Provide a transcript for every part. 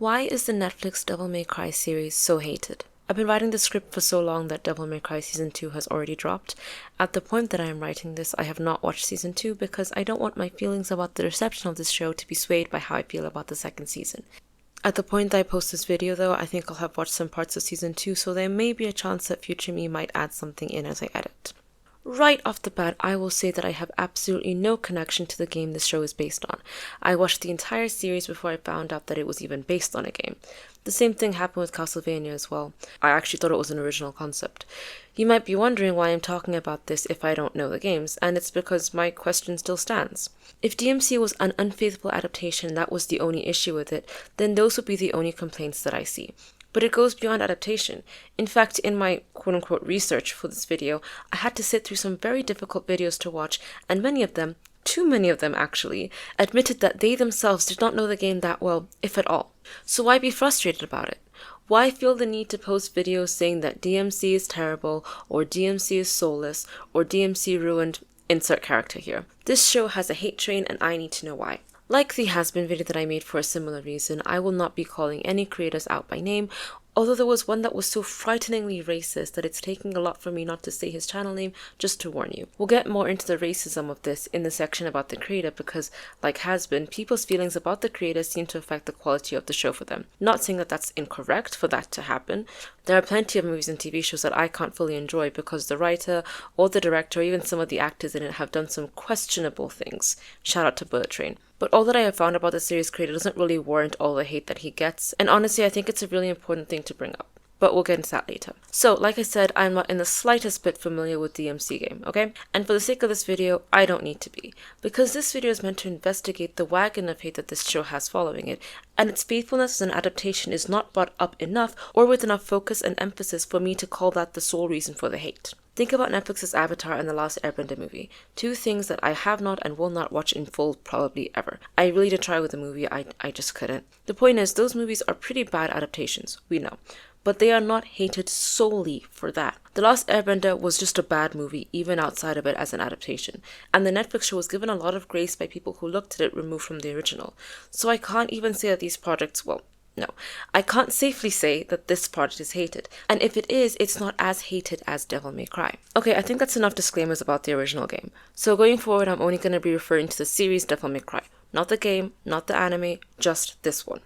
Why is the Netflix Devil May Cry series so hated? I've been writing the script for so long that Devil May Cry Season 2 has already dropped. At the point that I am writing this, I have not watched Season 2 because I don't want my feelings about the reception of this show to be swayed by how I feel about the second season. At the point that I post this video though, I think I'll have watched some parts of Season 2, so there may be a chance that future me might add something in as I edit. Right off the bat, I will say that I have absolutely no connection to the game this show is based on. I watched the entire series before I found out that it was even based on a game. The same thing happened with Castlevania as well. I actually thought it was an original concept. You might be wondering why I'm talking about this if I don't know the games, and it's because my question still stands. If DMC was an unfaithful adaptation that was the only issue with it, then those would be the only complaints that I see. But it goes beyond adaptation. In fact, in my quote-unquote research for this video, I had to sit through some very difficult videos to watch, and many of them, too many of them actually, admitted that they themselves did not know the game that well, if at all. So why be frustrated about it? Why feel the need to post videos saying that DMC is terrible, or DMC is soulless, or DMC ruined insert character here? This show has a hate train and I need to know why. Like the has-been video that I made for a similar reason, I will not be calling any creators out by name, although there was one that was so frighteningly racist that it's taking a lot for me not to say his channel name, just to warn you. We'll get more into the racism of this in the section about the creator because, like has-been, people's feelings about the creator seem to affect the quality of the show for them. Not saying that that's incorrect for that to happen. There are plenty of movies and TV shows that I can't fully enjoy because the writer or the director or even some of the actors in it have done some questionable things. Shout out to Bullet Train. But all that I have found about the series creator doesn't really warrant all the hate that he gets, and honestly I think it's a really important thing to bring up. But we'll get into that later. So, like I said, I'm not in the slightest bit familiar with the DMC game, okay? And for the sake of this video, I don't need to be. Because this video is meant to investigate the wagon of hate that this show has following it, and its faithfulness as an adaptation is not brought up enough or with enough focus and emphasis for me to call that the sole reason for the hate. Think about Netflix's Avatar and the Last Airbender movie. Two things that I have not and will not watch in full probably ever. I really did try with the movie, I just couldn't. The point is, those movies are pretty bad adaptations, we know. But they are not hated solely for that. The Last Airbender was just a bad movie, even outside of it as an adaptation. And the Netflix show was given a lot of grace by people who looked at it removed from the original. So I can't even say that these projects, well, no, I can't safely say that this project is hated, and if it is, it's not as hated as Devil May Cry. Okay, I think that's enough disclaimers about the original game. So going forward, I'm only going to be referring to the series Devil May Cry. Not the game, not the anime, just this one.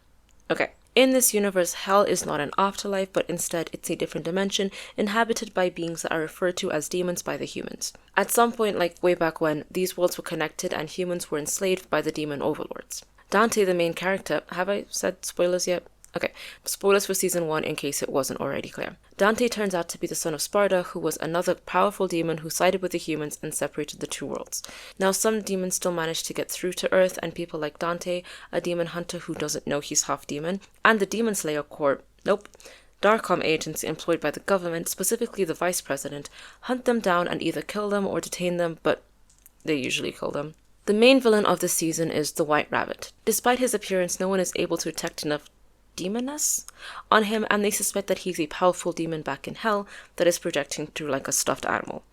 Okay, in this universe, hell is not an afterlife, but instead it's a different dimension inhabited by beings that are referred to as demons by the humans. At some point, like way back when, these worlds were connected and humans were enslaved by the demon overlords. Dante, the main character, have I said spoilers yet? Okay, spoilers for season 1 in case it wasn't already clear. Dante turns out to be the son of Sparta, who was another powerful demon who sided with the humans and separated the two worlds. Now some demons still manage to get through to Earth, and people like Dante, a demon hunter who doesn't know he's half demon, and the Demon Slayer Corps, Darkom agents employed by the government, specifically the vice president, hunt them down and either kill them or detain them, but they usually kill them. The main villain of this season is the White Rabbit. Despite his appearance, no one is able to detect enough demoness on him, and they suspect that he's a powerful demon back in hell that is projecting through like a stuffed animal.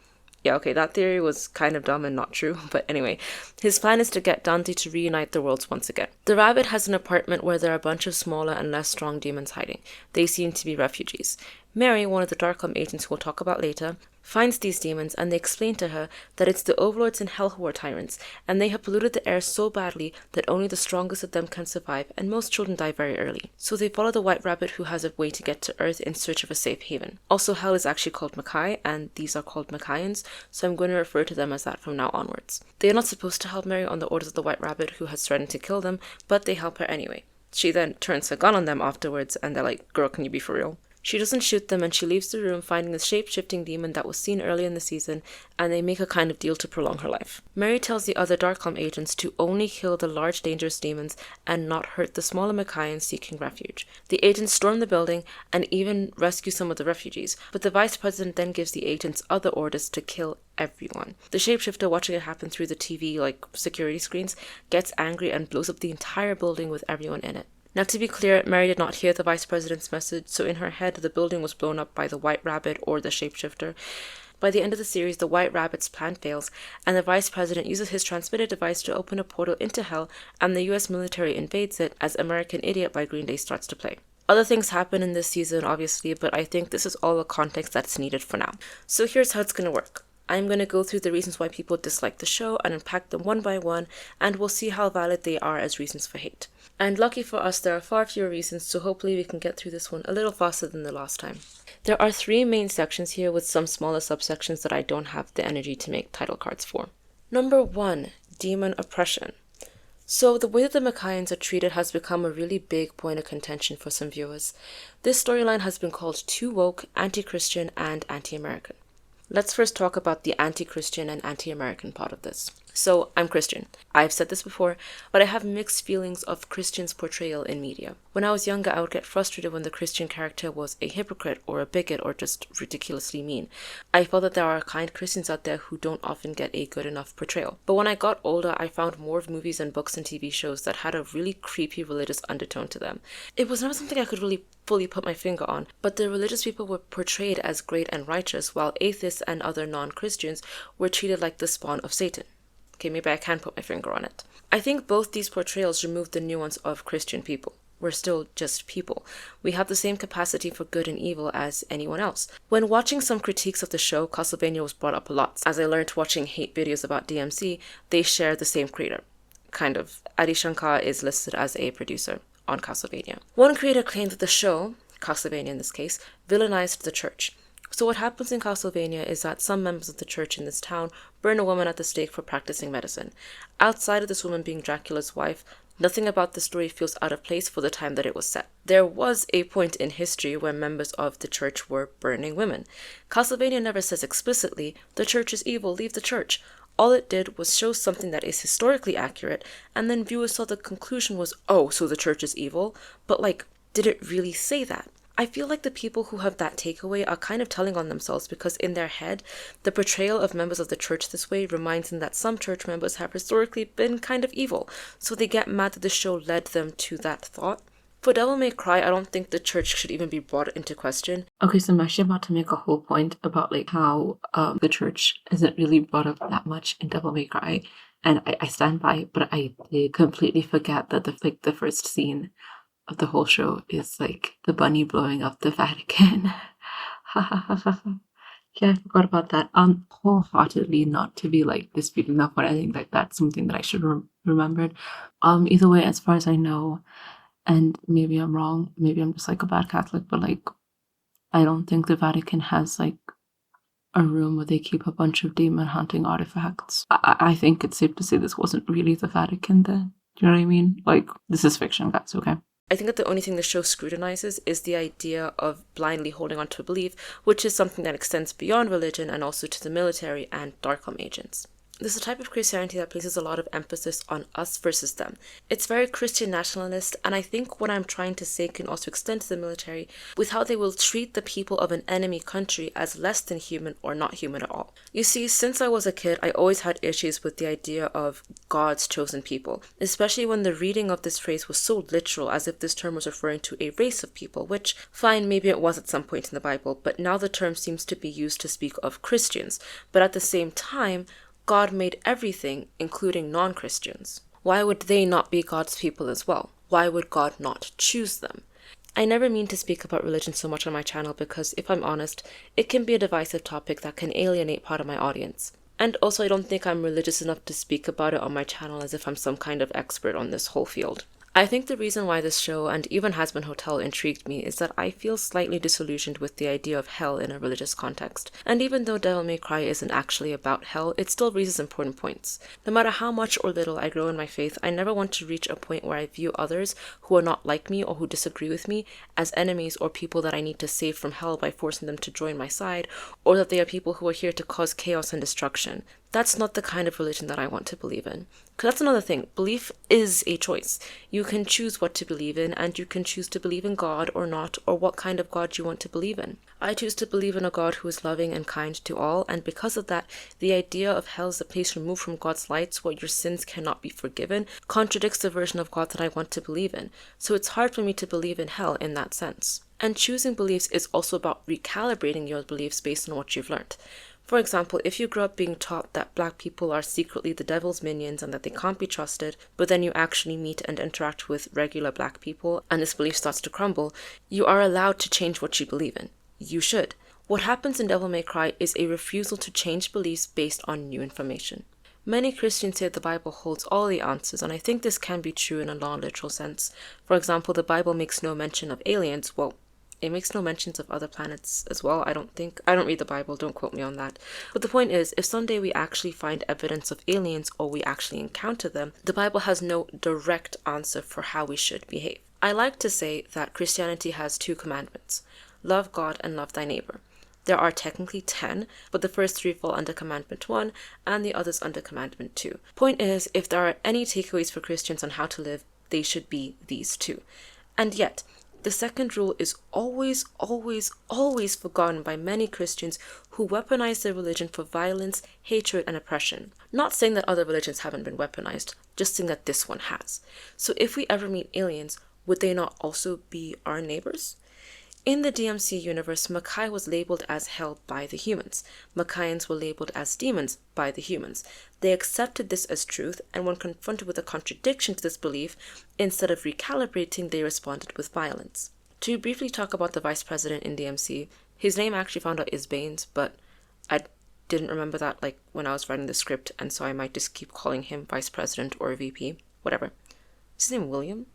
Yeah, okay, that theory was kind of dumb and not true, but anyway, his plan is to get Dante to reunite the worlds once again. The rabbit has an apartment where there are a bunch of smaller and less strong demons hiding. They seem to be refugees. Mary, one of the Darkom agents we'll talk about later, finds these demons, and they explain to her that it's the overlords in hell who are tyrants, and they have polluted the air so badly that only the strongest of them can survive, and most children die very early. So they follow the White Rabbit, who has a way to get to Earth in search of a safe haven. Also, hell is actually called Makai, and these are called Makaians, so I'm going to refer to them as that from now onwards. They are not supposed to help Mary on the orders of the White Rabbit, who has threatened to kill them, but they help her anyway. She then turns her gun on them afterwards, and they're like, "Girl, can you be for real?" She doesn't shoot them, and she leaves the room finding the shape-shifting demon that was seen earlier in the season, and they make a kind of deal to prolong her life. Mary tells the other Darkom agents to only kill the large dangerous demons and not hurt the smaller Makaians seeking refuge. The agents storm the building and even rescue some of the refugees, but the vice president then gives the agents other orders to kill everyone. The shapeshifter, watching it happen through the TV, like security screens, gets angry and blows up the entire building with everyone in it. Now, to be clear, Mary did not hear the vice president's message, so in her head the building was blown up by the White Rabbit or the shapeshifter. By the end of the series, the White Rabbit's plan fails, and the Vice President uses his transmitter device to open a portal into Hell, and the US military invades it as American Idiot by Green Day starts to play. Other things happen in this season, obviously, but I think this is all the context that's needed for now. So here's how it's going to work. I'm going to go through the reasons why people dislike the show and unpack them one by one, and we'll see how valid they are as reasons for hate. And lucky for us, there are far fewer reasons, so hopefully we can get through this one a little faster than the last time. There are 3 main sections here with some smaller subsections that I don't have the energy to make title cards for. Number 1, demon oppression. So the way that the Makaians are treated has become a really big point of contention for some viewers. This storyline has been called too woke, anti-Christian, and anti-American. Let's first talk about the anti-Christian and anti-American part of this. So, I'm Christian. I've said this before, but I have mixed feelings of Christians' portrayal in media. When I was younger, I would get frustrated when the Christian character was a hypocrite or a bigot or just ridiculously mean. I felt that there are kind Christians out there who don't often get a good enough portrayal. But when I got older, I found more of movies and books and TV shows that had a really creepy religious undertone to them. It was never something I could really fully put my finger on, but the religious people were portrayed as great and righteous, while atheists and other non-Christians were treated like the spawn of Satan. Okay, maybe I can put my finger on it. I think both these portrayals remove the nuance of Christian people. We're still just people. We have the same capacity for good and evil as anyone else. When watching some critiques of the show, Castlevania was brought up a lot. As I learned watching hate videos about DMC, they share the same creator. Kind of. Adi Shankar is listed as a producer on Castlevania. One creator claimed that the show, Castlevania in this case, villainized the church. So what happens in Castlevania is that some members of the church in this town burn a woman at the stake for practicing medicine. Outside of this woman being Dracula's wife, nothing about the story feels out of place for the time that it was set. There was a point in history where members of the church were burning women. Castlevania never says explicitly, the church is evil, leave the church. All it did was show something that is historically accurate, and then viewers saw the conclusion was, oh, so the church is evil? But did it really say that? I feel like the people who have that takeaway are kind of telling on themselves because in their head, the portrayal of members of the church this way reminds them that some church members have historically been kind of evil, so they get mad that the show led them to that thought. For Devil May Cry, I don't think the church should even be brought into question. Okay, so I'm actually about to make a whole point about how the church isn't really brought up that much in Devil May Cry, and I stand by it, but I did completely forget that the first scene of the whole show is the bunny blowing up the Vatican. Yeah, I forgot about that. Wholeheartedly not to be disputing that, but I think that's something that I should remembered. Either way, as far as I know, and maybe I'm wrong, maybe I'm just a bad Catholic, but I don't think the Vatican has a room where they keep a bunch of demon hunting artifacts. I think it's safe to say this wasn't really the Vatican then. Do you know what I mean? This is fiction, guys, okay? I think that the only thing the show scrutinizes is the idea of blindly holding on to a belief, which is something that extends beyond religion and also to the military and darkroom agents. There's a type of Christianity that places a lot of emphasis on us versus them. It's very Christian nationalist, and I think what I'm trying to say can also extend to the military with how they will treat the people of an enemy country as less than human or not human at all. You see, since I was a kid, I always had issues with the idea of God's chosen people, especially when the reading of this phrase was so literal as if this term was referring to a race of people, which, fine, maybe it was at some point in the Bible, but now the term seems to be used to speak of Christians, but at the same time, God made everything, including non-Christians. Why would they not be God's people as well? Why would God not choose them? I never mean to speak about religion so much on my channel because, if I'm honest, it can be a divisive topic that can alienate part of my audience. And also, I don't think I'm religious enough to speak about it on my channel as if I'm some kind of expert on this whole field. I think the reason why this show, and even Hazbin Hotel, intrigued me is that I feel slightly disillusioned with the idea of hell in a religious context. And even though Devil May Cry isn't actually about hell, it still raises important points. No matter how much or little I grow in my faith, I never want to reach a point where I view others who are not like me or who disagree with me as enemies or people that I need to save from hell by forcing them to join my side, or that they are people who are here to cause chaos and destruction. That's not the kind of religion that I want to believe in. Because that's another thing. Belief is a choice. You can choose what to believe in, and you can choose to believe in God or not, or what kind of God you want to believe in. I choose to believe in a God who is loving and kind to all, and because of that, the idea of hell as a place removed from God's lights where your sins cannot be forgiven contradicts the version of God that I want to believe in. So it's hard for me to believe in hell in that sense. And choosing beliefs is also about recalibrating your beliefs based on what you've learned. For example, if you grew up being taught that black people are secretly the devil's minions and that they can't be trusted, but then you actually meet and interact with regular black people and this belief starts to crumble, you are allowed to change what you believe in. You should. What happens in Devil May Cry is a refusal to change beliefs based on new information. Many Christians say the Bible holds all the answers, and I think this can be true in a non-literal sense. For example, the Bible makes no mention of aliens. Well, it makes no mentions of other planets as well, I don't think. I don't read the Bible, don't quote me on that. But the point is, if someday we actually find evidence of aliens or we actually encounter them, the Bible has no direct answer for how we should behave. I like to say that Christianity has 2 commandments: love God and love thy neighbor. There are technically 10, but the first 3 fall under Commandment 1 and the others under Commandment 2. Point is, if there are any takeaways for Christians on how to live, they should be these 2. And yet, the second rule is always, always, always forgotten by many Christians who weaponize their religion for violence, hatred, and oppression. Not saying that other religions haven't been weaponized, just saying that this one has. So if we ever meet aliens, would they not also be our neighbors? In the DMC universe, Makai was labeled as hell by the humans. Makaians were labeled as demons by the humans. They accepted this as truth, and when confronted with a contradiction to this belief, instead of recalibrating, they responded with violence. To briefly talk about the vice president in DMC, his name I actually found out is Baines, but I didn't remember that when I was writing the script, and so I might just keep calling him vice president or VP, whatever. Is his name William?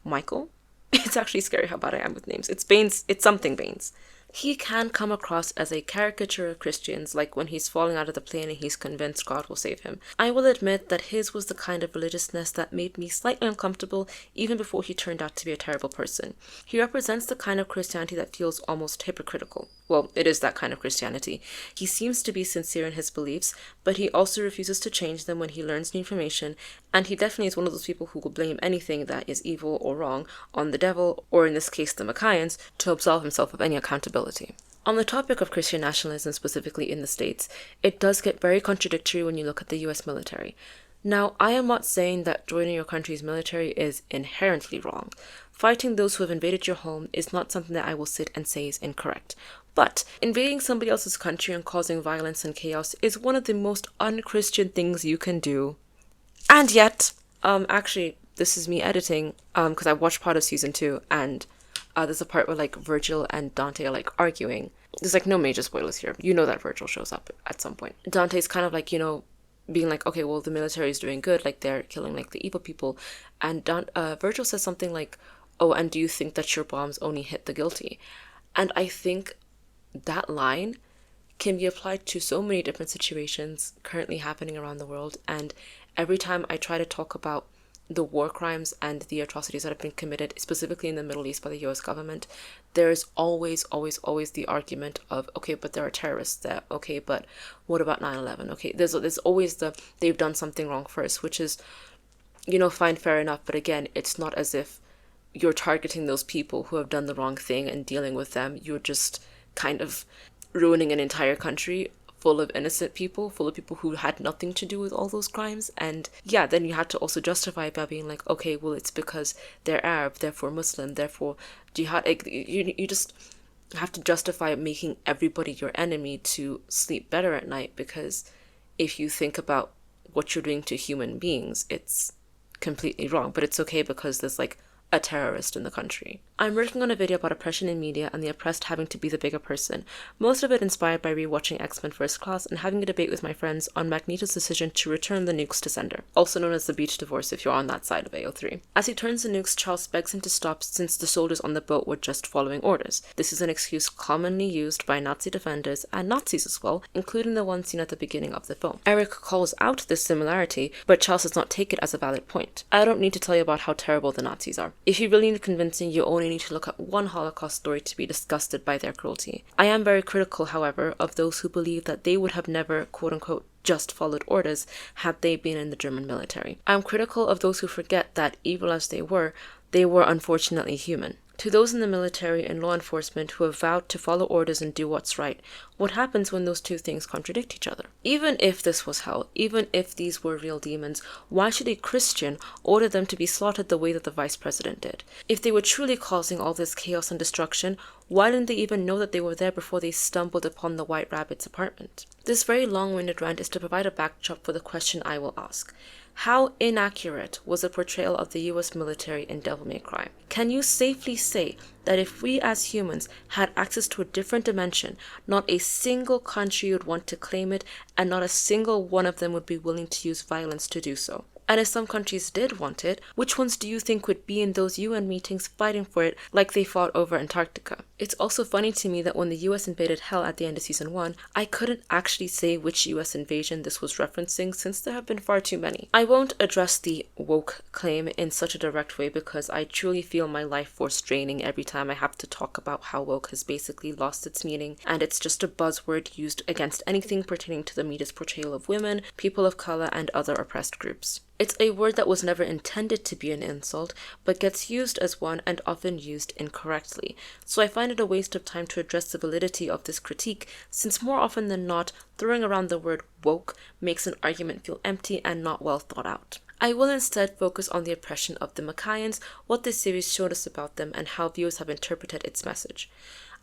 Michael? It's actually scary how bad I am with names. It's Baines. It's something Baines. He can come across as a caricature of Christians, like when he's falling out of the plane and he's convinced God will save him. I will admit that his was the kind of religiousness that made me slightly uncomfortable even before he turned out to be a terrible person. He represents the kind of Christianity that feels almost hypocritical. Well, it is that kind of Christianity. He seems to be sincere in his beliefs, but he also refuses to change them when he learns new information, and he definitely is one of those people who will blame anything that is evil or wrong on the devil, or in this case the Makaians, to absolve himself of any accountability. On the topic of Christian nationalism, specifically in the States, it does get very contradictory when you look at the US military. Now, I am not saying that joining your country's military is inherently wrong. Fighting those who have invaded your home is not something that I will sit and say is incorrect. But invading somebody else's country and causing violence and chaos is one of the most un-Christian things you can do. And yet, actually, this is me editing, because I watched part of season 2, and there's a part where Virgil and Dante are arguing. There's no major spoilers here. You know that Virgil shows up at some point. Dante's kind of being okay, well, the military is doing good, they're killing the evil people. And Virgil says something oh, and do you think that your bombs only hit the guilty? And I think that line can be applied to so many different situations currently happening around the world. And every time I try to talk about the war crimes and the atrocities that have been committed, specifically in the Middle East by the US government, there is always, always, always the argument of, okay, but there are terrorists there. Okay, but what about 9/11? Okay, there's always they've done something wrong first, which is, fine, fair enough. But again, it's not as if you're targeting those people who have done the wrong thing and dealing with them. You're just kind of ruining an entire country full of innocent people, full of people who had nothing to do with all those crimes. And yeah, then you had to also justify it by being okay, well, it's because they're Arab, therefore Muslim, therefore jihad. You just have to justify making everybody your enemy to sleep better at night, because if you think about what you're doing to human beings, it's completely wrong. But it's okay because there's a terrorist in the country. I'm working on a video about oppression in media and the oppressed having to be the bigger person, most of it inspired by rewatching X-Men First Class and having a debate with my friends on Magneto's decision to return the nukes to sender, also known as the beach divorce if you're on that side of AO3. As he turns the nukes, Charles begs him to stop since the soldiers on the boat were just following orders. This is an excuse commonly used by Nazi defenders and Nazis as well, including the one seen at the beginning of the film. Eric calls out this similarity, but Charles does not take it as a valid point. I don't need to tell you about how terrible the Nazis are. If you really need convincing, you only need to look at one Holocaust story to be disgusted by their cruelty. I am very critical, however, of those who believe that they would have never, quote-unquote, just followed orders had they been in the German military. I am critical of those who forget that, evil as they were unfortunately human. To those in the military and law enforcement who have vowed to follow orders and do what's right, what happens when those two things contradict each other? Even if this was hell, even if these were real demons, why should a Christian order them to be slaughtered the way that the vice president did? If they were truly causing all this chaos and destruction, why didn't they even know that they were there before they stumbled upon the White Rabbit's apartment? This very long-winded rant is to provide a backdrop for the question I will ask. How inaccurate was the portrayal of the US military in Devil May Cry? Can you safely say that if we as humans had access to a different dimension, not a single country would want to claim it, and not a single one of them would be willing to use violence to do so? And if some countries did want it, which ones do you think would be in those UN meetings fighting for it like they fought over Antarctica? It's also funny to me that when the US invaded Hell at the end of Season 1, I couldn't actually say which US invasion this was referencing since there have been far too many. I won't address the woke claim in such a direct way because I truly feel my life force draining every time I have to talk about how woke has basically lost its meaning and it's just a buzzword used against anything pertaining to the media's portrayal of women, people of color, and other oppressed groups. It's a word that was never intended to be an insult, but gets used as one and often used incorrectly. So I find it a waste of time to address the validity of this critique, since more often than not, throwing around the word woke makes an argument feel empty and not well thought out. I will instead focus on the oppression of the Makaians, what this series showed us about them, and how viewers have interpreted its message.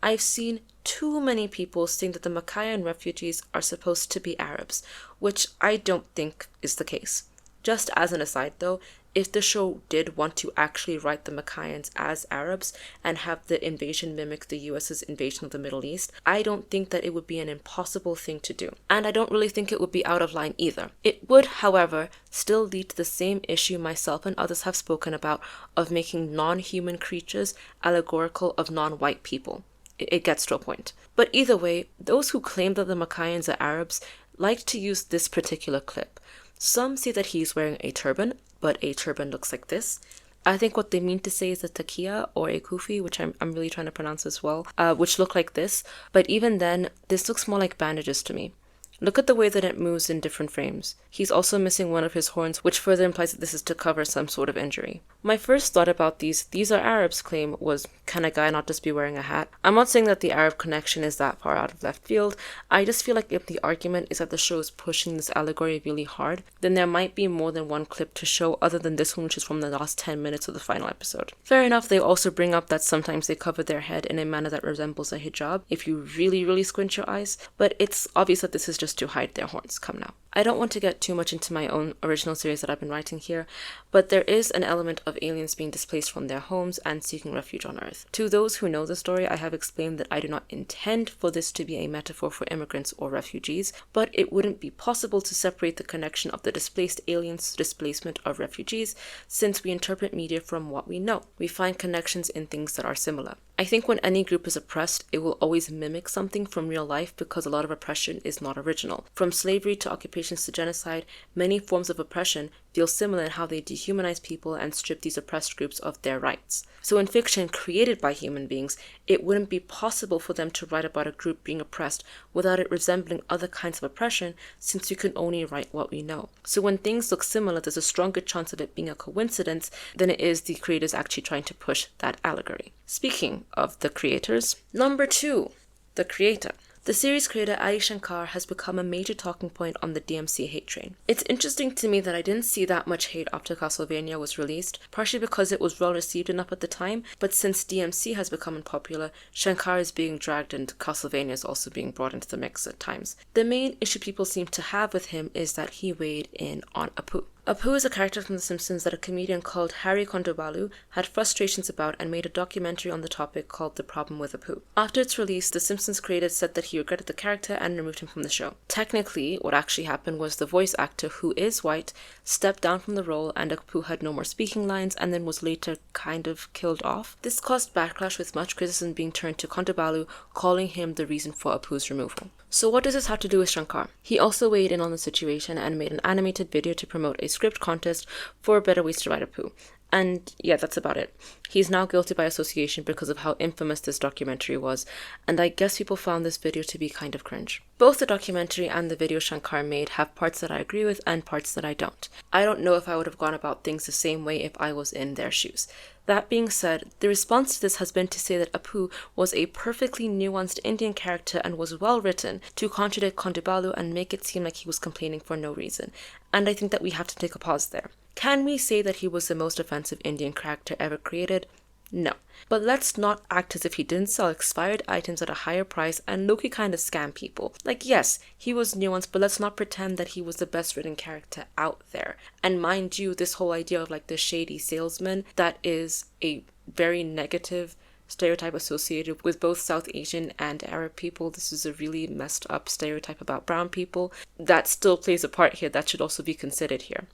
I've seen too many people saying that the Makaian refugees are supposed to be Arabs, which I don't think is the case. Just as an aside though, if the show did want to actually write the Makaians as Arabs and have the invasion mimic the US's invasion of the Middle East, I don't think that it would be an impossible thing to do. And I don't really think it would be out of line either. It would, however, still lead to the same issue myself and others have spoken about of making non-human creatures allegorical of non-white people. It gets to a point. But either way, those who claim that the Makaians are Arabs like to use this particular clip. Some say that he's wearing a turban, but a turban looks like this. I think what they mean to say is a takia or a kufi, which I'm really trying to pronounce as well, which look like this. But even then, this looks more like bandages to me. Look at the way that it moves in different frames. He's also missing one of his horns, which further implies that this is to cover some sort of injury. My first thought about these are Arabs claim was, can a guy not just be wearing a hat? I'm not saying that the Arab connection is that far out of left field. I just feel like if the argument is that the show is pushing this allegory really hard, then there might be more than one clip to show other than this one, which is from the last 10 minutes of the final episode. Fair enough, they also bring up that sometimes they cover their head in a manner that resembles a hijab, if you really squint your eyes, but it's obvious that this is just to hide their horns. Come now. I don't want to get too much into my own original series that I've been writing here, but there is an element of aliens being displaced from their homes and seeking refuge on Earth. To those who know the story, I have explained that I do not intend for this to be a metaphor for immigrants or refugees, but it wouldn't be possible to separate the connection of the displaced aliens to displacement of refugees, since we interpret media from what we know. We find connections in things that are similar. I think when any group is oppressed, it will always mimic something from real life because a lot of oppression is not original. From slavery to occupations to genocide, many forms of oppression feel similar in how they dehumanize people and strip these oppressed groups of their rights. So in fiction created by human beings, it wouldn't be possible for them to write about a group being oppressed without it resembling other kinds of oppression, since we can only write what we know. So when things look similar, there's a stronger chance of it being a coincidence than it is the creators actually trying to push that allegory. Speaking of the creators, number 2, the creator. The series creator Adi Shankar has become a major talking point on the DMC hate train. It's interesting to me that I didn't see that much hate after Castlevania was released, partially because it was well received enough at the time, but since DMC has become unpopular, Shankar is being dragged and Castlevania is also being brought into the mix at times. The main issue people seem to have with him is that he weighed in on Apu. Apu is a character from The Simpsons that a comedian called Harry Kondobalu had frustrations about and made a documentary on the topic called The Problem with Apu. After its release, The Simpsons creator said that he regretted the character and removed him from the show. Technically, what actually happened was the voice actor, who is white, stepped down from the role and Apu had no more speaking lines and then was later kind of killed off. This caused backlash, with much criticism being turned to Kondobalu, calling him the reason for Apu's removal. So what does this have to do with Shankar? He also weighed in on the situation and made an animated video to promote a script contest for better ways to write Apu. And yeah, that's about it. He's now guilty by association because of how infamous this documentary was, and I guess people found this video to be kind of cringe. Both the documentary and the video Shankar made have parts that I agree with and parts that I don't. I don't know if I would have gone about things the same way if I was in their shoes. That being said, the response to this has been to say that Apu was a perfectly nuanced Indian character and was well written to contradict Kondabalu and make it seem like he was complaining for no reason. And I think that we have to take a pause there. Can we say that he was the most offensive Indian character ever created? No. But let's not act as if he didn't sell expired items at a higher price and low-key kind of scam people. Like, yes, he was nuanced, but let's not pretend that he was the best written character out there. And mind you, this whole idea of like the shady salesman, that is a very negative stereotype associated with both South Asian and Arab people. This is a really messed up stereotype about brown people that still plays a part here that should also be considered here.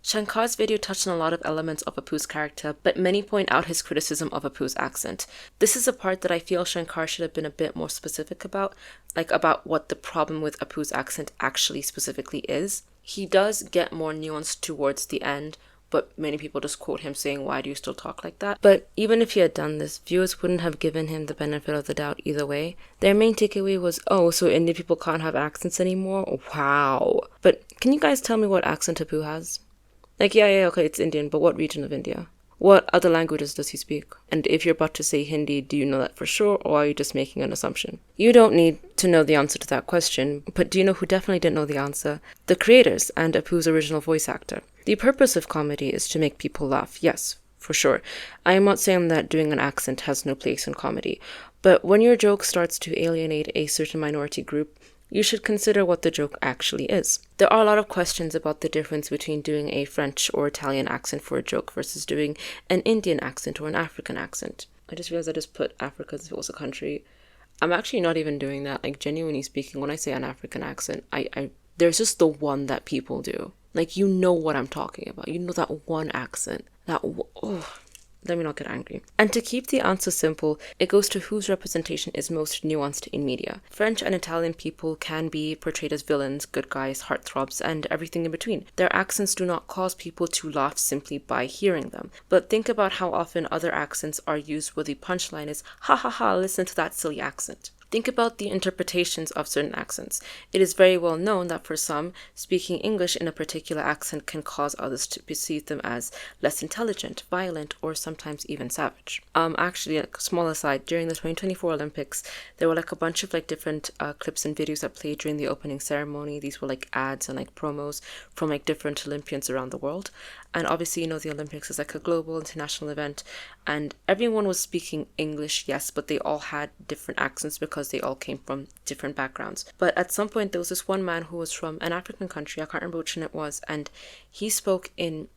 Shankar's video touched on a lot of elements of Apu's character, but many point out his criticism of Apu's accent. This is a part that I feel Shankar should have been a bit more specific about, like about what the problem with Apu's accent actually specifically is. He does get more nuanced towards the end, but many people just quote him saying, "Why do you still talk like that?" But even if he had done this, viewers wouldn't have given him the benefit of the doubt either way. Their main takeaway was, oh, so Indian people can't have accents anymore? Wow. But can you guys tell me what accent Apu has? Like, yeah, okay, it's Indian, but what region of India? What other languages does he speak? And if you're about to say Hindi, do you know that for sure, or are you just making an assumption? You don't need to know the answer to that question, but do you know who definitely didn't know the answer? The creators and Apu's original voice actor. The purpose of comedy is to make people laugh, yes, for sure. I am not saying that doing an accent has no place in comedy, but when your joke starts to alienate a certain minority group, you should consider what the joke actually is. There are a lot of questions about the difference between doing a French or Italian accent for a joke versus doing an Indian accent or an African accent. I just realized I just put Africa as if it was a country. I'm actually not even doing that. Like, genuinely speaking, when I say an African accent, there's just the one that people do. Like, you know what I'm talking about. You know that one accent. Let me not get angry. And to keep the answer simple, it goes to whose representation is most nuanced in media. French and Italian people can be portrayed as villains, good guys, heartthrobs, and everything in between. Their accents do not cause people to laugh simply by hearing them. But think about how often other accents are used where the punchline is, ha ha ha, listen to that silly accent. Think about the interpretations of certain accents. It is very well known that for some, speaking English in a particular accent can cause others to perceive them as less intelligent, violent, or sometimes even savage. Actually, a small aside, during the 2024 Olympics, there were like a bunch of like different clips and videos that played during the opening ceremony. These were like ads and like promos from like different Olympians around the world. And obviously, you know, the Olympics is like a global international event, and everyone was speaking English, yes, but they all had different accents because they all came from different backgrounds. But at some point, there was this one man who was from an African country, I can't remember which one it was, and he spoke in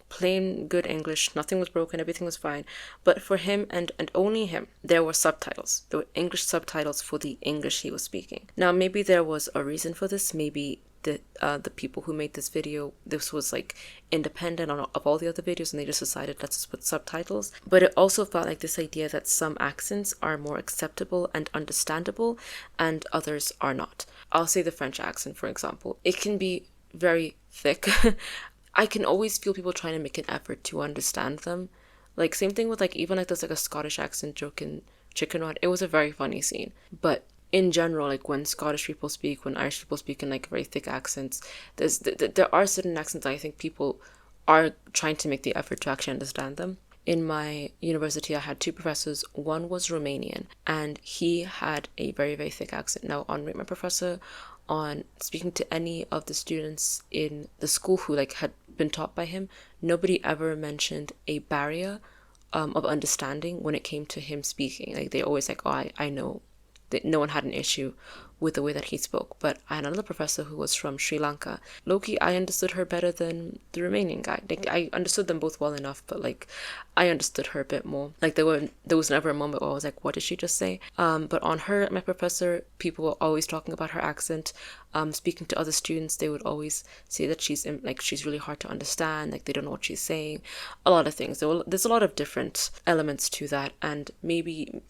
plain good English, nothing was broken, everything was fine. But for him and only him, there were subtitles. There were English subtitles for the English he was speaking. Now, maybe there was a reason for this, maybe the people who made this video, this was like independent of all the other videos and they just decided let's just put subtitles. But it also felt like this idea that some accents are more acceptable and understandable and others are not. I'll say the French accent, for example. It can be very thick. I can always feel people trying to make an effort to understand them. Like, same thing with like, even like there's like a Scottish accent joke in Chicken Run. It was a very funny scene. But in general, like when Scottish people speak, when Irish people speak in like very thick accents, there are certain accents I think people are trying to make the effort to actually understand them. In my university, I had two professors. One was Romanian, and he had a very, very thick accent. Now, on Rate My Professor, on speaking to any of the students in the school who like had been taught by him, nobody ever mentioned a barrier of understanding when it came to him speaking. Like, they always like, oh, I know. That no one had an issue with the way that he spoke. But I had another professor who was from Sri Lanka. Loki, I understood her better than the Romanian guy. Like, I understood them both well enough, but like, I understood her a bit more. Like, there was never a moment where I was like, what did she just say? But on her, my professor, people were always talking about her accent. Speaking to other students, they would always say that she's really hard to understand. Like, they don't know what she's saying. A lot of things. There's a lot of different elements to that, and maybe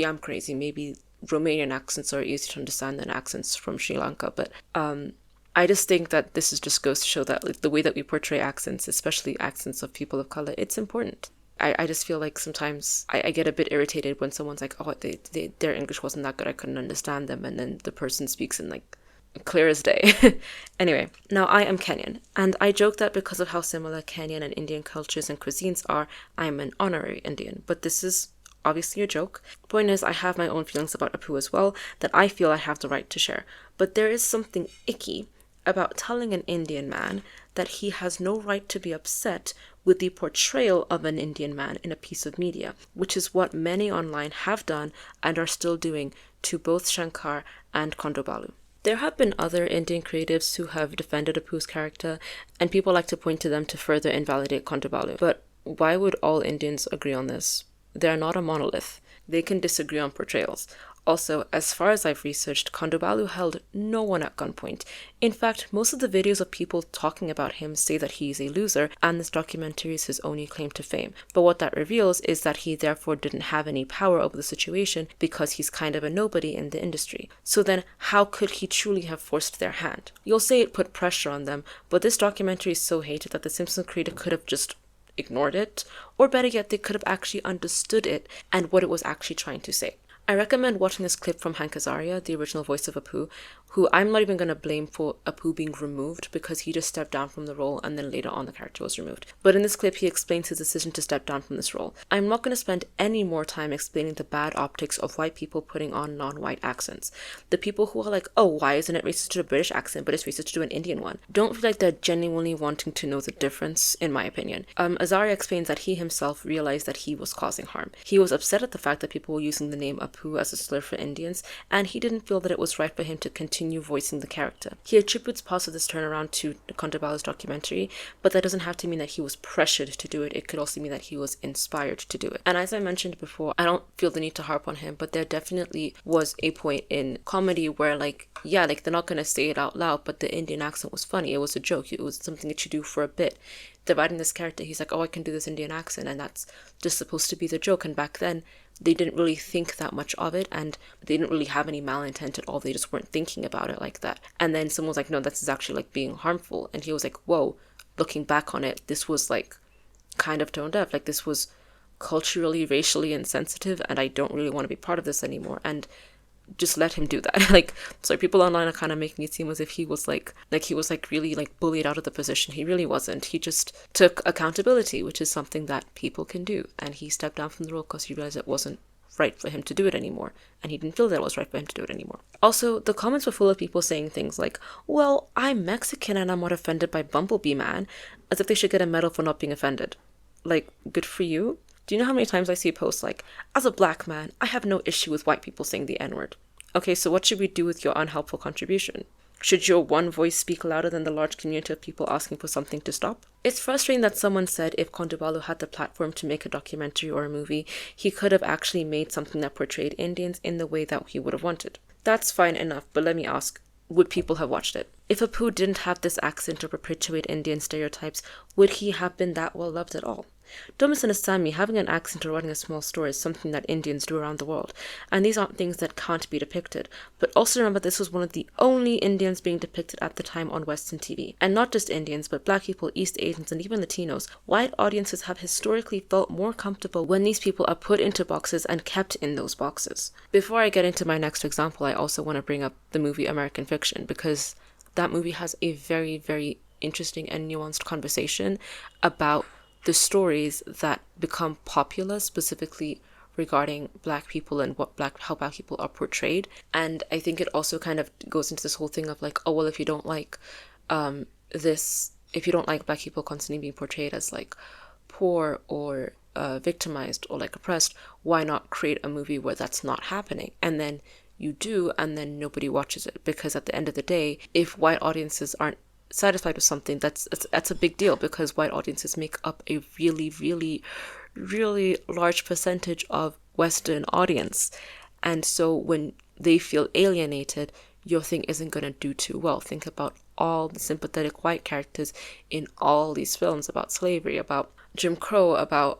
I'm crazy. Maybe Romanian accents are easier to understand than accents from Sri Lanka, but I just think that this just goes to show that like, the way that we portray accents, especially accents of people of color, it's important. I just feel like sometimes I get a bit irritated when someone's like, oh, their English wasn't that good, I couldn't understand them, and then the person speaks in like clear as day. Anyway, now I am Kenyan, and I joke that because of how similar Kenyan and Indian cultures and cuisines are, I'm an honorary Indian, but this is obviously a joke. Point is, I have my own feelings about Apu as well that I feel I have the right to share, but there is something icky about telling an Indian man that he has no right to be upset with the portrayal of an Indian man in a piece of media, which is what many online have done and are still doing to both Shankar and Kondobalu. There have been other Indian creatives who have defended Apu's character, and people like to point to them to further invalidate Kondobalu. But why would all Indians agree on this? They're not a monolith. They can disagree on portrayals. Also, as far as I've researched, Kondobalu held no one at gunpoint. In fact, most of the videos of people talking about him say that he's a loser, and this documentary is his only claim to fame. But what that reveals is that he therefore didn't have any power over the situation because he's kind of a nobody in the industry. So then, how could he truly have forced their hand? You'll say it put pressure on them, but this documentary is so hated that the Simpsons creator could have just ignored it, or better yet, they could have actually understood it and what it was actually trying to say. I recommend watching this clip from Hank Azaria, the original voice of Apu, who I'm not even going to blame for Apu being removed because he just stepped down from the role and then later on the character was removed. But in this clip, he explains his decision to step down from this role. I'm not going to spend any more time explaining the bad optics of white people putting on non-white accents. The people who are like, oh, why isn't it racist to do a British accent, but it's racist to do an Indian one? Don't feel like they're genuinely wanting to know the difference, in my opinion. Azaria explains that he himself realized that he was causing harm. He was upset at the fact that people were using the name Apu as a slur for Indians, and he didn't feel that it was right for him to continue voicing the character. He attributes parts of this turnaround to Kondobalu's documentary, but that doesn't have to mean that he was pressured to do it. It could also mean that he was inspired to do it. And as I mentioned before, I don't feel the need to harp on him, but there definitely was a point in comedy where they're not going to say it out loud, but the Indian accent was funny. It was a joke. It was something that you do for a bit. They're writing this character, he's like, oh, I can do this Indian accent, and that's just supposed to be the joke. And back then, they didn't really think that much of it, and they didn't really have any malintent at all. They just weren't thinking about it like that. And then someone was like, no, this is actually being harmful. And he was like, whoa, looking back on it, this was kind of tone deaf. This was culturally, racially insensitive, and I don't really want to be part of this anymore. And just let him do that. So people online are kind of making it seem as if he was really bullied out of the position. He really wasn't. He just took accountability, which is something that people can do. And he stepped down from the role because he realized it wasn't right for him to do it anymore. And he didn't feel that it was right for him to do it anymore. Also, the comments were full of people saying things like, well, I'm Mexican and I'm not offended by Bumblebee Man, as if they should get a medal for not being offended. Good for you. Do you know how many times I see posts as a black man, I have no issue with white people saying the N-word. Okay, so what should we do with your unhelpful contribution? Should your one voice speak louder than the large community of people asking for something to stop? It's frustrating that someone said if Kondobalu had the platform to make a documentary or a movie, he could have actually made something that portrayed Indians in the way that he would have wanted. That's fine enough, but let me ask, would people have watched it? If Apu didn't have this accent or perpetuate Indian stereotypes, would he have been that well loved at all? Don't misunderstand me, having an accent or writing a small story is something that Indians do around the world, and these aren't things that can't be depicted. But also remember this was one of the only Indians being depicted at the time on Western TV. And not just Indians, but black people, East Asians, and even Latinos. White audiences have historically felt more comfortable when these people are put into boxes and kept in those boxes. Before I get into my next example, I also want to bring up the movie American Fiction, because that movie has a very, very interesting and nuanced conversation about the stories that become popular, specifically regarding black people and how black people are portrayed. And I think it also kind of goes into this whole thing of if you don't like if you don't like black people constantly being portrayed as poor or victimized or oppressed, why not create a movie where that's not happening? And then you do, and then nobody watches it, because at the end of the day, if white audiences aren't satisfied with something, that's a big deal, because white audiences make up a really, really, really large percentage of Western audience. And so when they feel alienated, your thing isn't going to do too well. Think about all the sympathetic white characters in all these films about slavery, about Jim Crow, about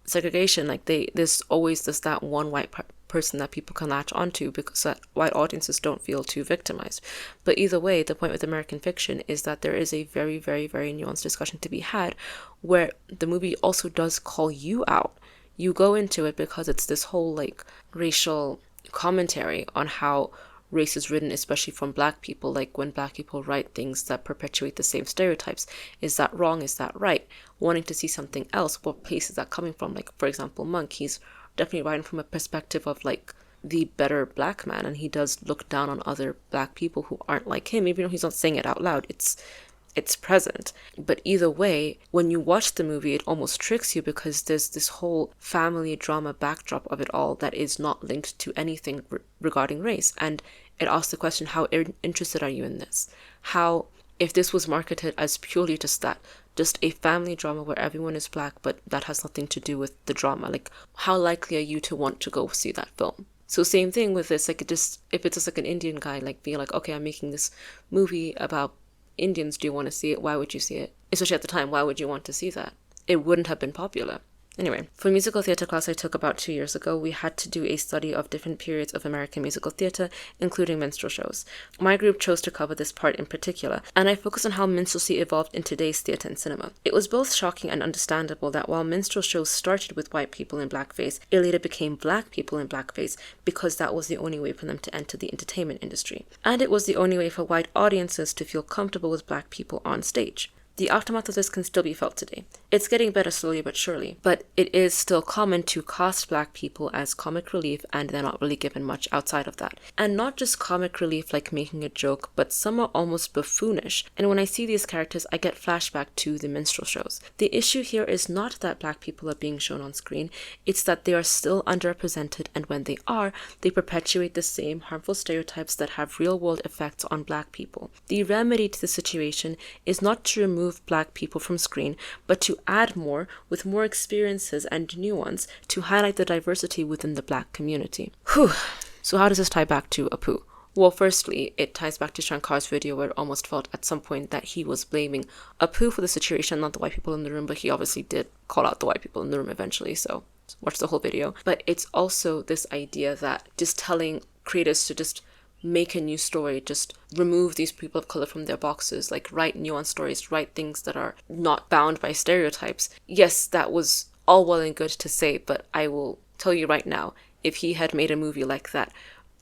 segregation. There's always that one white person that people can latch onto, because that white audiences don't feel too victimized. But either way, the point with American Fiction is that there is a very, very, very nuanced discussion to be had, where the movie also does call you out. You go into it because it's this whole racial commentary on how race is written, especially from Black people, like when Black people write things that perpetuate the same stereotypes. Is that wrong? Is that right? Wanting to see something else, what place is that coming from? Like, for example, Monk, he's definitely writing from a perspective of like the better Black man, and he does look down on other Black people who aren't like him, even though he's not saying it out loud. It's present. But either way, when you watch the movie, it almost tricks you because there's this whole family drama backdrop of it all that is not linked to anything regarding race. And it asks the question, how interested are you in this? How, if this was marketed as purely just that, just a family drama where everyone is Black, but that has nothing to do with the drama, like, how likely are you to want to go see that film? So same thing with this, like, if it's just like an Indian guy, like, being like, okay, I'm making this movie about Indians, do you want to see it? Why would you see it? Especially at the time, why would you want to see that? It wouldn't have been popular. Anyway, for musical theatre class I took about 2 years ago, we had to do a study of different periods of American musical theatre, including minstrel shows. My group chose to cover this part in particular, and I focused on how minstrelsy evolved in today's theatre and cinema. It was both shocking and understandable that while minstrel shows started with white people in blackface, it later became Black people in blackface because that was the only way for them to enter the entertainment industry. And it was the only way for white audiences to feel comfortable with Black people on stage. The aftermath of this can still be felt today. It's getting better slowly but surely, but it is still common to cast Black people as comic relief, and they're not really given much outside of that. And not just comic relief like making a joke, but some are almost buffoonish, and when I see these characters I get flashback to the minstrel shows. The issue here is not that Black people are being shown on screen, it's that they are still underrepresented, and when they are, they perpetuate the same harmful stereotypes that have real-world effects on Black people. The remedy to the situation is not to remove Black people from screen, but to add more with more experiences and nuance to highlight the diversity within the Black community. Whew. So how does this tie back to Apu? Well, firstly, it ties back to Shankar's video where it almost felt at some point that he was blaming Apu for the situation, not the white people in the room, but he obviously did call out the white people in the room eventually, so watch the whole video. But it's also this idea that just telling creators to just make a new story, just remove these people of color from their boxes, like write nuanced stories, write things that are not bound by stereotypes. Yes, that was all well and good to say, but I will tell you right now, if he had made a movie like that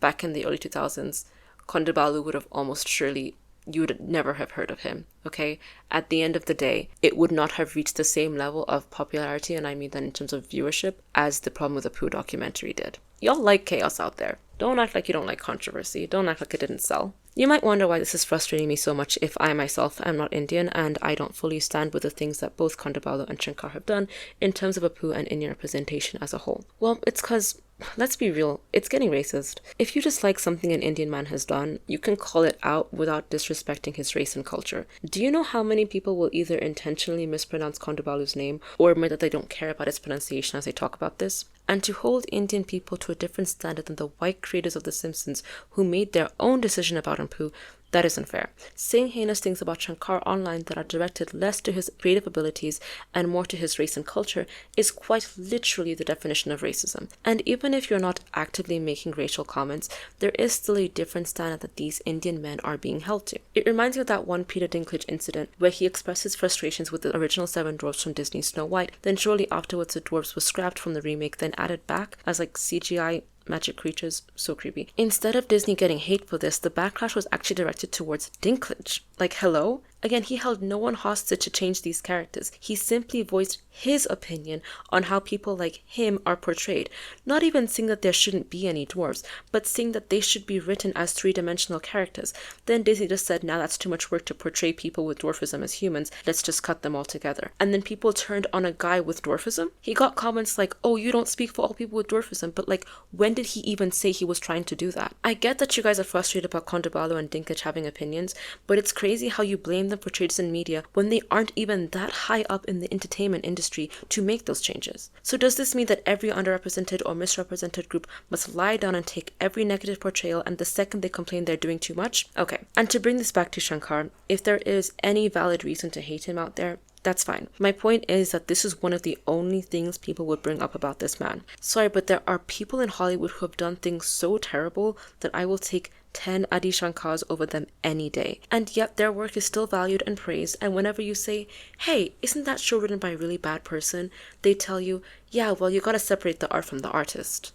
back in the early 2000s, Kondabalu would have almost surely, you would never have heard of him, okay? At the end of the day, it would not have reached the same level of popularity, and I mean that in terms of viewership, as the Problem with the Pooh documentary did. Y'all like chaos out there. Don't act like you don't like controversy. Don't act like it didn't sell. You might wonder why this is frustrating me so much if I myself am not Indian and I don't fully stand with the things that both Kondabalu and Shankar have done in terms of Apu and Indian representation as a whole. Well, it's because, let's be real, it's getting racist. If you dislike something an Indian man has done, you can call it out without disrespecting his race and culture. Do you know how many people will either intentionally mispronounce Kondabalu's name or admit that they don't care about its pronunciation as they talk about this? And to hold Indian people to a different standard than the white creators of The Simpsons who made their own decision about Apu, that isn't fair. Saying heinous things about Shankar online that are directed less to his creative abilities and more to his race and culture is quite literally the definition of racism. And even if you're not actively making racial comments, there is still a different standard that these Indian men are being held to. It reminds me of that one Peter Dinklage incident where he expressed his frustrations with the original 7 dwarfs from Disney's Snow White, then shortly afterwards the dwarfs were scrapped from the remake, then added back as like CGI magic creatures. So creepy. Instead of Disney getting hate for this, the backlash was actually directed towards Dinklage. Like, hello? Again, he held no one hostage to change these characters. He simply voiced his opinion on how people like him are portrayed. Not even saying that there shouldn't be any dwarves, but saying that they should be written as 3-dimensional characters. Then Disney just said, now that's too much work to portray people with dwarfism as humans, let's just cut them all together. And then people turned on a guy with dwarfism. He got comments like, oh, you don't speak for all people with dwarfism, but like, when did he even say he was trying to do that? I get that you guys are frustrated about Kondabalu and Dinklage having opinions, but it's crazy how you blame them for changes in media when they aren't even that high up in the entertainment industry to make those changes. So does this mean that every underrepresented or misrepresented group must lie down and take every negative portrayal and the second they complain they're doing too much? Okay, and to bring this back to Shankar, if there is any valid reason to hate him out there, that's fine. My point is that this is one of the only things people would bring up about this man. Sorry, but there are people in Hollywood who have done things so terrible that I will take 10 Adi Shankars over them any day. And yet their work is still valued and praised, and whenever you say, hey, isn't that show written by a really bad person? They tell you, yeah, well, you gotta separate the art from the artist.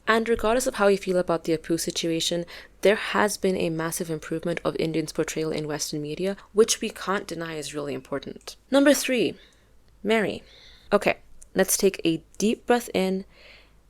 And regardless of how you feel about the Apu situation, there has been a massive improvement of Indians' portrayal in Western media, which we can't deny is really important. Number 3, Mary. Okay, let's take a deep breath in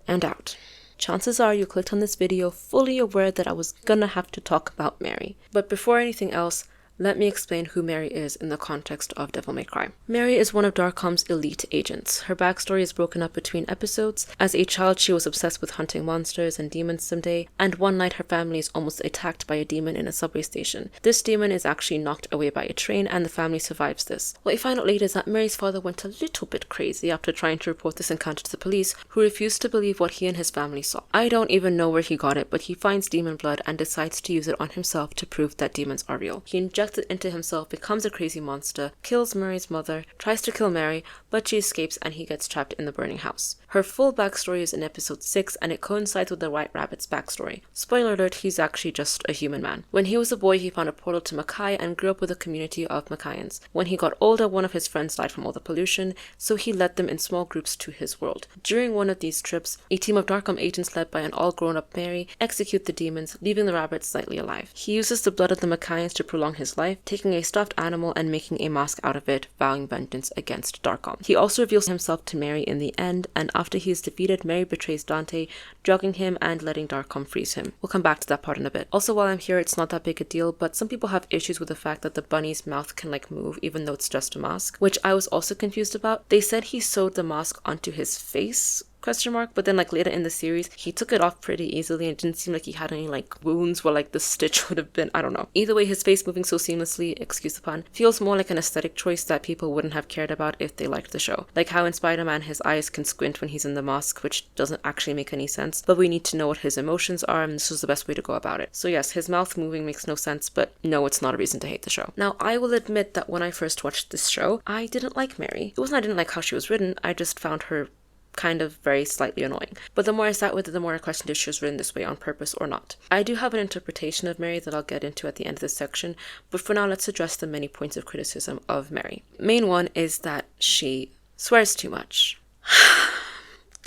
and out. Chances are you clicked on this video fully aware that I was gonna have to talk about Mary. But before anything else, let me explain who Mary is in the context of Devil May Cry. Mary is one of Darkom's elite agents. Her backstory is broken up between episodes. As a child, she was obsessed with hunting monsters and demons someday, and one night her family is almost attacked by a demon in a subway station. This demon is actually knocked away by a train, and the family survives this. What you find out later is that Mary's father went a little bit crazy after trying to report this encounter to the police, who refused to believe what he and his family saw. I don't even know where he got it, but he finds demon blood and decides to use it on himself to prove that demons are real. He injects it into himself, becomes a crazy monster, kills Mary's mother, tries to kill Mary, but she escapes and he gets trapped in the burning house. Her full backstory is in episode 6 and it coincides with the White Rabbit's backstory. Spoiler alert, he's actually just a human man. When he was a boy, he found a portal to Makai and grew up with a community of Makaians. When he got older, one of his friends died from all the pollution, so he led them in small groups to his world. During one of these trips, a team of Darkom agents led by an all-grown-up Mary execute the demons, leaving the rabbit slightly alive. He uses the blood of the Makaians to prolong his life, taking a stuffed animal and making a mask out of it, vowing vengeance against Darkom. He also reveals himself to Mary in the end, and after he is defeated, Mary betrays Dante, drugging him and letting Darkom freeze him. We'll come back to that part in a bit. Also, while I'm here, it's not that big a deal, but some people have issues with the fact that the bunny's mouth can move even though it's just a mask, which I was also confused about. They said he sewed the mask onto his face, but then later in the series he took it off pretty easily and it didn't seem like he had any wounds where the stitch would have been. I don't know. Either way, his face moving so seamlessly, excuse the pun, feels more like an aesthetic choice that people wouldn't have cared about if they liked the show. Like how in Spider-Man his eyes can squint when he's in the mask, which doesn't actually make any sense, but we need to know what his emotions are and this was the best way to go about it. So yes, his mouth moving makes no sense, but no, it's not a reason to hate the show. Now, I will admit that when I first watched this show, I didn't like Mary. It wasn't I didn't like how she was written, I just found her kind of very slightly annoying. But the more I sat with it, the more I questioned if she was written this way on purpose or not. I do have an interpretation of Mary that I'll get into at the end of this section, but for now let's address the many points of criticism of Mary. Main one is that she swears too much.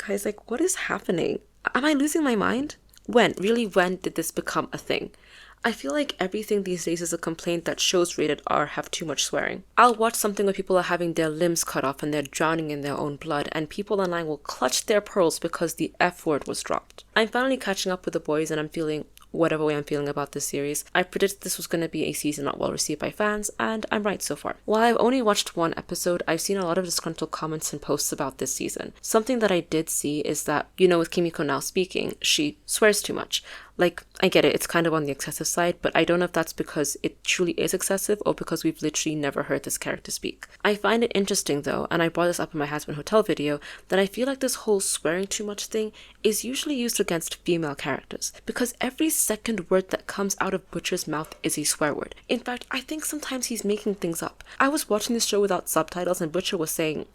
Guys, what is happening? Am I losing my mind? When did this become a thing? I feel like everything these days is a complaint that shows rated R have too much swearing. I'll watch something where people are having their limbs cut off and they're drowning in their own blood, and people online will clutch their pearls because the F word was dropped. I'm finally catching up with the boys and I'm feeling whatever way I'm feeling about this series. I predicted this was going to be a season not well received by fans, and I'm right so far. While I've only watched one episode, I've seen a lot of disgruntled comments and posts about this season. Something that I did see is that, with Kimiko now speaking, she swears too much. I get it, it's kind of on the excessive side, but I don't know if that's because it truly is excessive or because we've literally never heard this character speak. I find it interesting though, and I brought this up in my Husband Hotel video, that I feel like this whole swearing too much thing is usually used against female characters, because every second word that comes out of Butcher's mouth is a swear word. In fact, I think sometimes he's making things up. I was watching this show without subtitles and Butcher was saying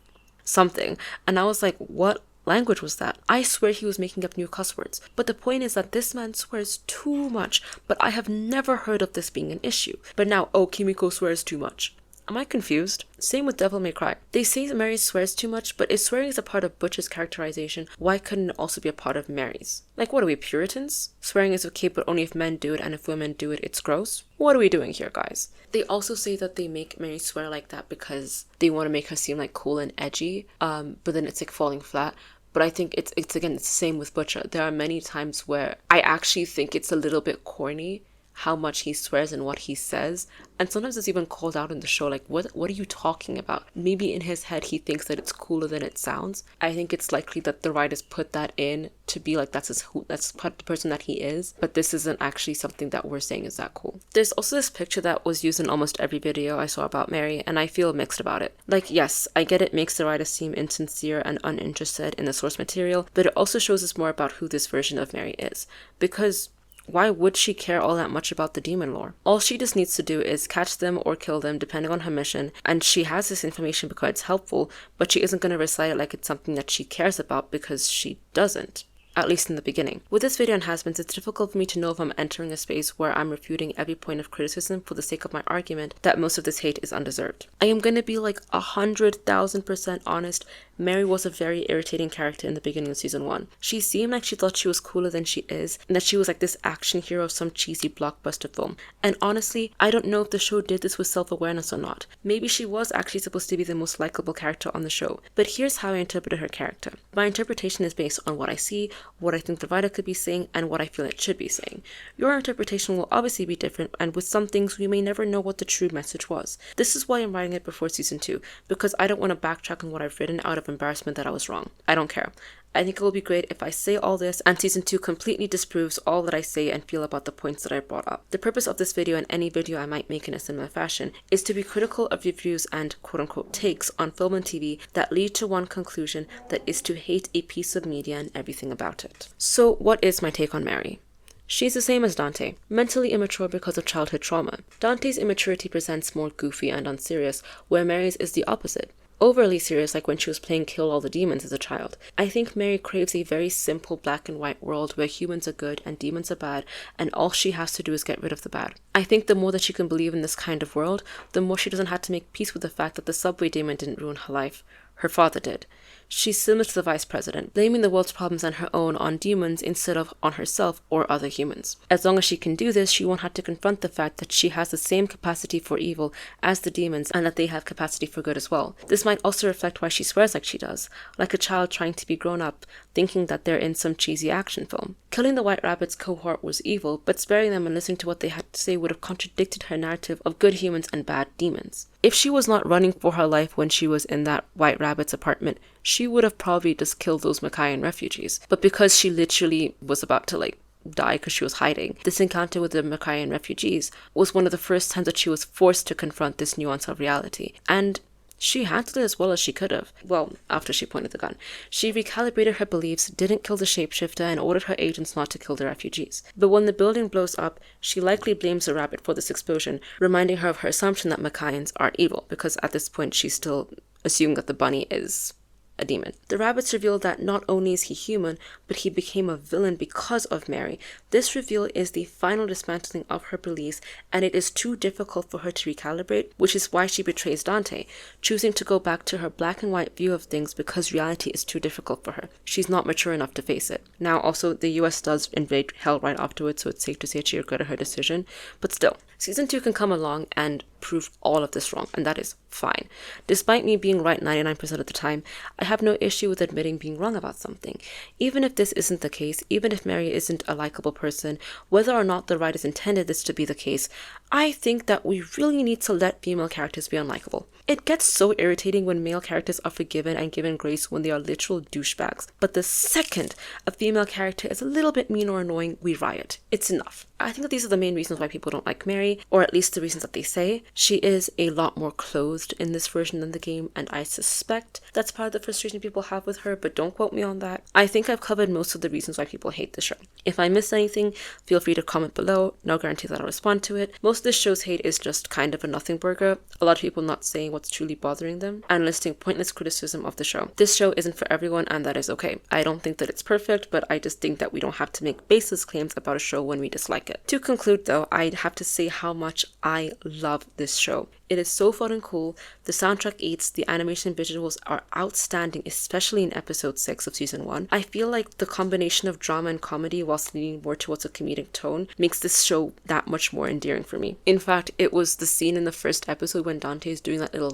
something, and I was like, what language was that? I swear he was making up new cuss words. But the point is that this man swears too much, but I have never heard of this being an issue. But now, Kimiko swears too much. Am I confused? Same with Devil May Cry. They say that Mary swears too much, but if swearing is a part of Butch's characterization, why couldn't it also be a part of Mary's? What are we, Puritans? Swearing is okay, but only if men do it, and if women do it, it's gross? What are we doing here, guys? They also say that they make Mary swear like that because they want to make her seem cool and edgy, but then it's falling flat. But I think it's the same with Butcher. There are many times where I actually think it's a little bit corny how much he swears and what he says, and sometimes it's even called out in the show, what are you talking about? Maybe in his head he thinks that it's cooler than it sounds. I think it's likely that the writers put that in to be that's the person that he is, but this isn't actually something that we're saying is that cool. There's also this picture that was used in almost every video I saw about Mary, and I feel mixed about it. Yes, I get it makes the writer seem insincere and uninterested in the source material, but it also shows us more about who this version of Mary is, because why would she care all that much about the demon lore? All she just needs to do is catch them or kill them depending on her mission, and she has this information because it's helpful, but she isn't going to recite it like it's something that she cares about because she doesn't. at least in the beginning. With this video enhancements, it's difficult for me to know if I'm entering a space where I'm refuting every point of criticism for the sake of my argument that most of this hate is undeserved. I am gonna be like 100,000% honest. Mary was a very irritating character in the beginning of season 1. She seemed like she thought she was cooler than she is, and that she was like this action hero of some cheesy blockbuster film. And honestly, I don't know if the show did this with self-awareness or not. Maybe she was actually supposed to be the most likable character on the show. But here's how I interpreted her character. My interpretation is based on what I see, what I think the writer could be saying, and what I feel it should be saying. Your interpretation will obviously be different, and with some things we may never know what the true message was. This is why I'm writing it before season 2, because I don't want to backtrack on what I've written out of embarrassment that I was wrong. I don't care. I think it will be great if I say all this and season 2 completely disproves all that I say and feel about the points that I brought up. The purpose of this video and any video I might make in a similar fashion is to be critical of reviews and quote-unquote takes on film and TV that lead to one conclusion, that is to hate a piece of media and everything about it. So what is my take on Mary? She's the same as Dante, mentally immature because of childhood trauma. Dante's immaturity presents more goofy and unserious, where Mary's is the opposite. Overly serious, like when she was playing Kill All the Demons as a child. I think Mary craves a very simple black and white world where humans are good and demons are bad, and all she has to do is get rid of the bad. I think the more that she can believe in this kind of world, the more she doesn't have to make peace with the fact that the subway demon didn't ruin her life. Her father did. She's similar to the vice president, blaming the world's problems and her own on demons instead of on herself or other humans. As long as she can do this, she won't have to confront the fact that she has the same capacity for evil as the demons and that they have capacity for good as well. This might also reflect why she swears like she does, like a child trying to be grown up, thinking that they're in some cheesy action film. Killing the White Rabbit's cohort was evil, but sparing them and listening to what they had to say would have contradicted her narrative of good humans and bad demons. If she was not running for her life when she was in that White Rabbit's apartment, she would have probably just killed those Makaian refugees. But because she literally was about to die because she was hiding, this encounter with the Makaian refugees was one of the first times that she was forced to confront this nuance of reality. And she handled it as well as she could have. Well, after she pointed the gun. She recalibrated her beliefs, didn't kill the shapeshifter, and ordered her agents not to kill the refugees. But when the building blows up, she likely blames the rabbit for this explosion, reminding her of her assumption that Makaians are evil, because at this point she's still assuming that the bunny is a demon. The rabbits reveal that not only is he human, but he became a villain because of Mary. This reveal is the final dismantling of her beliefs, and it is too difficult for her to recalibrate, which is why she betrays Dante, choosing to go back to her black and white view of things because reality is too difficult for her. She's not mature enough to face it. Now, also, the US does invade hell right afterwards, so it's safe to say she regretted her decision, but still, season 2 can come along and prove all of this wrong, and that is fine. Despite me being right 99% of the time, I have no issue with admitting being wrong about something. Even if this isn't the case, even if Mary isn't a likable person, whether or not the writers intended this to be the case, I think that we really need to let female characters be unlikable. It gets so irritating when male characters are forgiven and given grace when they are literal douchebags, but the second a female character is a little bit mean or annoying, we riot. It's enough. I think that these are the main reasons why people don't like Mary, or at least the reasons that they say. She is a lot more clothed in this version than the game, and I suspect that's part of the frustration people have with her, but don't quote me on that. I think I've covered most of the reasons why people hate the show. If I missed anything, feel free to comment below. No guarantee that I'll respond to it. Most of this show's hate is just kind of a nothing burger, a lot of people not saying what's truly bothering them, and listing pointless criticism of the show. This show isn't for everyone, and that is okay. I don't think that it's perfect, but I just think that we don't have to make baseless claims about a show when we dislike it. To conclude though, I'd have to say how much I love this show. It is so fun and cool, the soundtrack eats, the animation visuals are outstanding, especially in episode 6 of season 1. I feel like the combination of drama and comedy whilst leaning more towards a comedic tone makes this show that much more endearing for me. In fact, it was the scene in the first episode when Dante is doing that little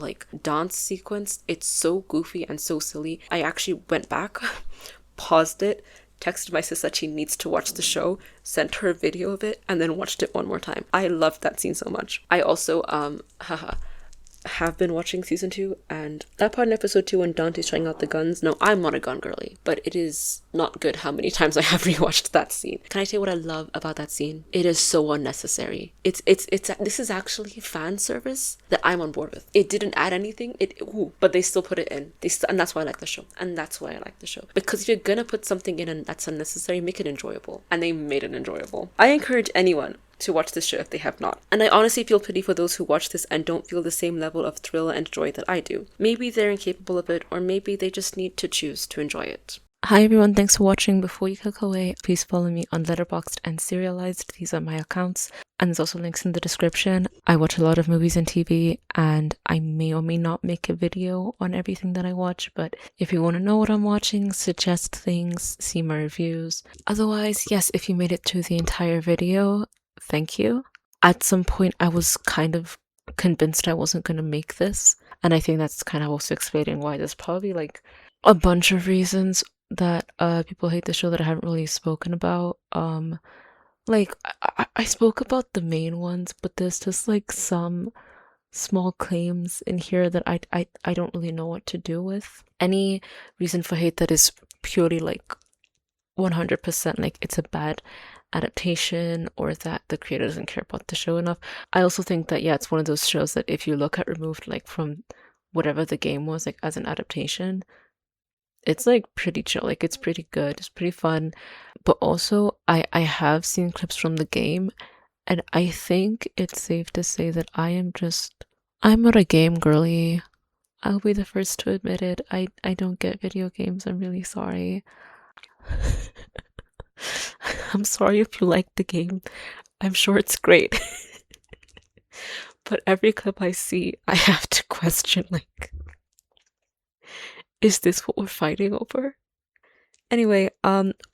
dance sequence. It's so goofy and so silly. I actually went back, paused it, texted my sis that she needs to watch the show, sent her a video of it, and then watched it one more time. I loved that scene so much. I also, have been watching season 2, and that part in episode 2 when Dante's trying out the guns. No, I'm not a gun girly, but it is not good how many times I have rewatched that scene. Can I tell you what I love about that scene? It is so unnecessary. This is actually fan service that I'm on board with. It didn't add anything, but they still put it in. And that's why I like the show. And that's why I like the show. Because if you're gonna put something in and that's unnecessary, make it enjoyable. And they made it enjoyable. I encourage anyone to watch this show if they have not. And I honestly feel pity for those who watch this and don't feel the same level of thrill and joy that I do. Maybe they're incapable of it, or maybe they just need to choose to enjoy it. Hi everyone, thanks for watching. Before you click away, please follow me on Letterboxd and Serializd. These are my accounts, and there's also links in the description. I watch a lot of movies and TV, and I may or may not make a video on everything that I watch, but if you want to know what I'm watching, suggest things, see my reviews. Otherwise, yes, if you made it to the entire video, thank you. At some point, I was kind of convinced I wasn't going to make this, and I think that's kind of also explaining why. There's probably like a bunch of reasons that people hate the show that I haven't really spoken about. Like I spoke about the main ones, but there's just like some small claims in here that I don't really know what to do with. Any reason for hate that is purely like 100% like it's a bad adaptation or that the creator doesn't care about the show enough. I also think that yeah, it's one of those shows that if you look at removed like from whatever the game was like as an adaptation, it's like pretty chill, like it's pretty good, it's pretty fun. But also I have seen clips from the game, and I think it's safe to say that I'm not a game girly. I'll be the first to admit it. I don't get video games. I'm really sorry. I'm sorry if you like the game. I'm sure it's great. But every clip I see, I have to question like, is this what we're fighting over? Anyway,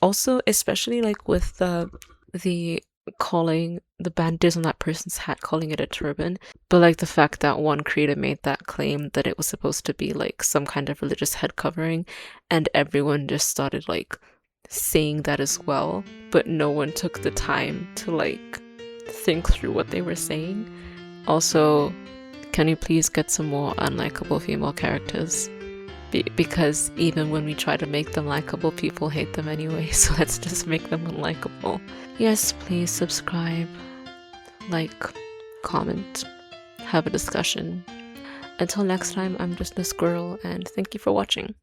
also especially like with the calling the bandages on that person's hat, calling it a turban, but like the fact that one creator made that claim that it was supposed to be like some kind of religious head covering, and everyone just started like saying that as well, but no one took the time to like think through what they were saying. Also, can you please get some more unlikable female characters? Because even when we try to make them likable, people hate them anyway, so let's just make them unlikable. Yes, please subscribe, like, comment, have a discussion. Until next time, I'm just this girl, and thank you for watching.